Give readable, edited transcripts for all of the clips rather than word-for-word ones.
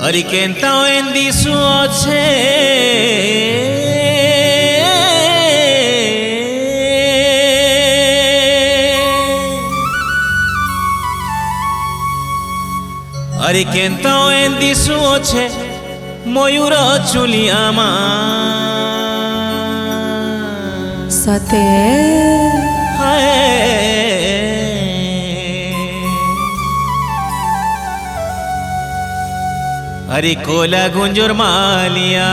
अरे केंता एंदी सुछे अरे केंता एंदी सुछे मयूर चुलियामा सते अरे कोला गुंजर मालिया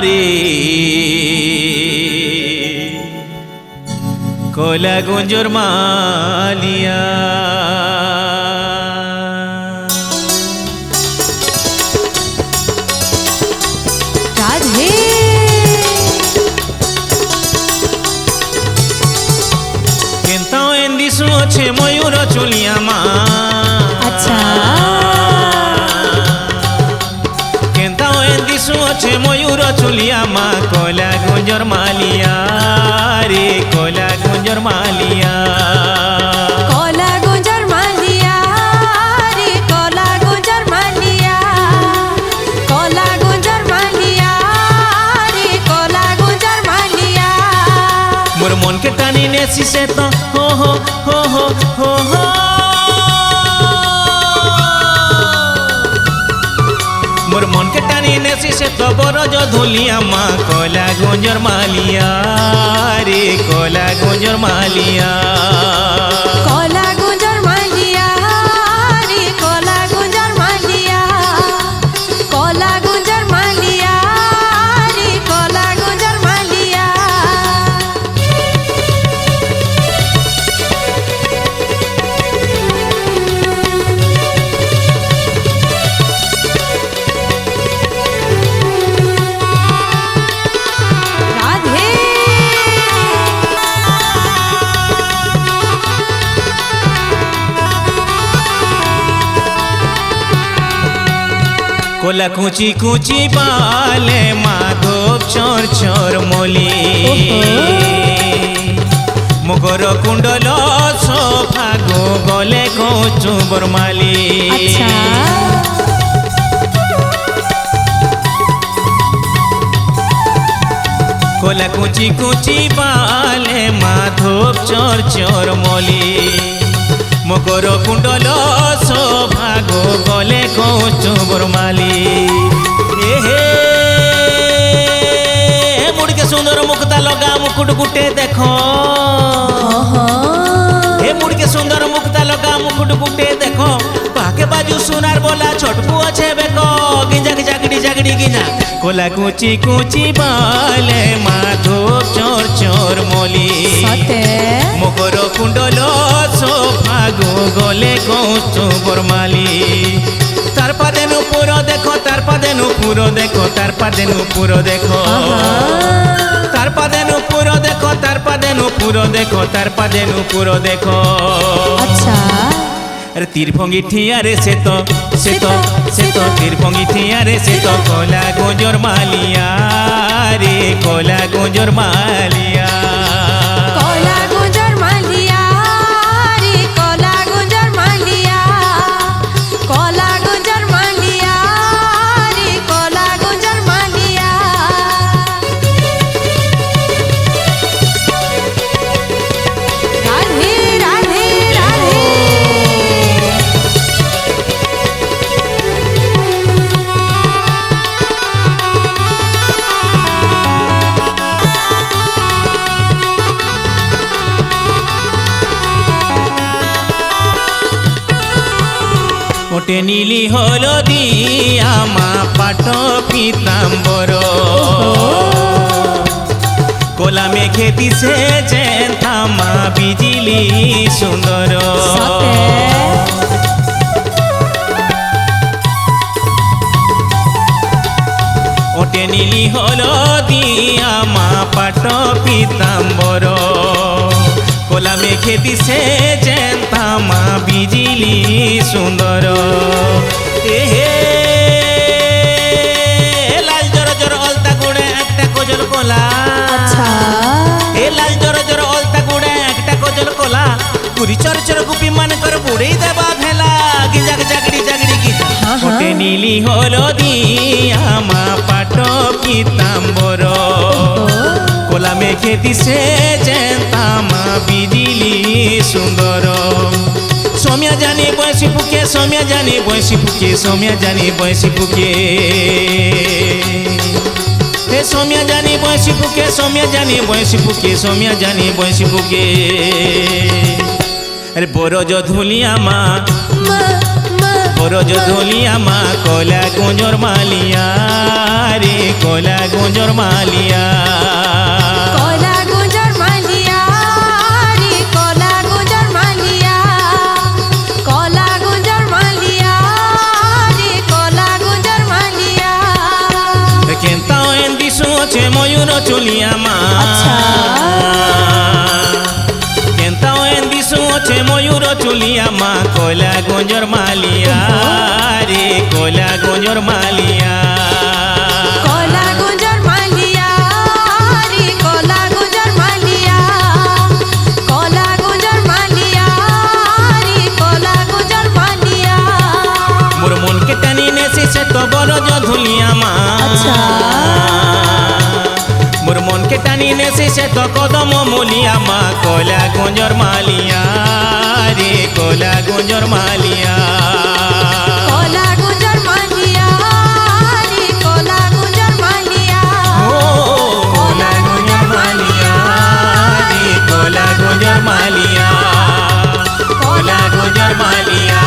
रे कोला गुंजर मालिया राधे केंता एंदी सुछे मयूर चुलियामा अच्छा सुछे मयूर चुलियामा कोला गुंजर मालिया रे कोला गुंजर मालिया कोला गुंजर मालिया रे कोला गुंजर मालिया कोला गुंजर मालिया रे कोला गुंजर मालिया मोर मन के टानी नेसी से तो हो हो हो हो हो हो मोर मन के टानी नेसी से तो बरो जो धुलिया माँ कोला गुंजर मालिया रे कोला गुंजर मालिया कोला गुंजर मालिया रे कोला गुंजर मालिया कोला गुंजर मालिया रे कोला गुंजर मालिया कोला कुची कुची बाले माधव चोर चोर मोली मगर कुंडल सोफा गो गले कोचु बरमाली अच्छा कोला कुची कुची बाले माधव चोर चोर मोली मकर कुंडल सौभागो गले कोचु बरमाली मुड़ के सुंदर मुक्ता लगा मुकुट गुटे देखो हे मुड़ के सुंदर मुक्ता लगा मुकुट गुटे देखो पाके बाजू सुनार बोला छोटपू अच्छे बेको गिंजा गिंजा गिड़ी जागड़ी गिंजा कोला कुची कुची बाले माधो चोर चोर मोली मकर कुंडल सोफागो गले कोचु बरमाली तार पादे नुपुर देखो तार पादे नुपुर देखो तार पादे नुपुर देखो तार पादे नुपुर देखो तार पादे नुपुर देखो तार पादे नुपुर देखो अच्छा अरे तीरफंगी ठिया रे से तो तीरफंगी ठिया रे से तो कोला गुंजर मालिया रे कोला गुंजर मालिया कोला गुंजर मालिया रे कोला गुंजर मालिया कोला गुंजर मालिया रे कोला गुंजर मालिया राधे राधे राधे ओटे नीली हलदिया मा पाट पीताम्बर कोला मेघे दिसे जेंथा मा बिजिली सुंदर ओटे नीली हलदिया मा पाट पीताम्बर कोला मेघे दिसे जेंथा मा बिजिली सुंदर लाल जर जर अलता गुड़े एकटा कोजल कोला अच्छा लाल जर जर अलता गुड़े एकटा कोजल कोला पुरी चर चर गुपी मान कर बुड़े देवा भेला गिजाग जागड़ी जागड़ी गीता ওটে নীলি হলদিয়া মা পাট পিতাম্বর কোলা মেঘে দিছে যেন্তা মা বিজিলি সুন্দর সোমিয়া জানি বয়সী পুকে সোমিয়া জানি বয়সী পুকে সোমিয়া জানি বয়সী পুকে হে সোমিয়া জানি বয়সী পুকে সোমিয়া জানি বয়সী পুকে সোমিয়া জানি বয়সী পুকে আরে বরজ ধুলিয়া মা বরজ ধুলিয়া মা কলা গুঞ্জর মালিয়া রে কলা গুঞ্জর মালিয়া কলা গুঞ্জর মালিয়া রে কলা গুঞ্জর মালিয়া কলা গুঞ্জর মালিয়া রে কলা গুঞ্জর মালিয়া কেন্তাও এন দিশু আছে ময়ূর চুলিয়া মা কেন্তাও এন দিশু আছে ময়ূর চুলিয়া মা কলা গুঞ্জর মালিয়া রে কলা গুঞ্জর মালিয়া কলা গুঞ্জর মালিয়া রে কলা গুঞ্জর মালিয়া কলা গুঞ্জর মালিয়া রে কলা গুঞ্জর মালিয়া মোর মন কে টানি নেছে সে তো বরজ ধুলিয়া মা মোর মন কে টানি নেছে সে তো কদম মুলিয়া মা কলা গুঞ্জর মালিয়া রে কলা গুঞ্জর মালিয়া কলা গুঞ্জর মালিয়া রে কলা গুঞ্জর মালিয়া কলা গুঞ্জর মালিয়া রে কলা গুঞ্জর মালিয়া কলা গুঞ্জর মালিয়া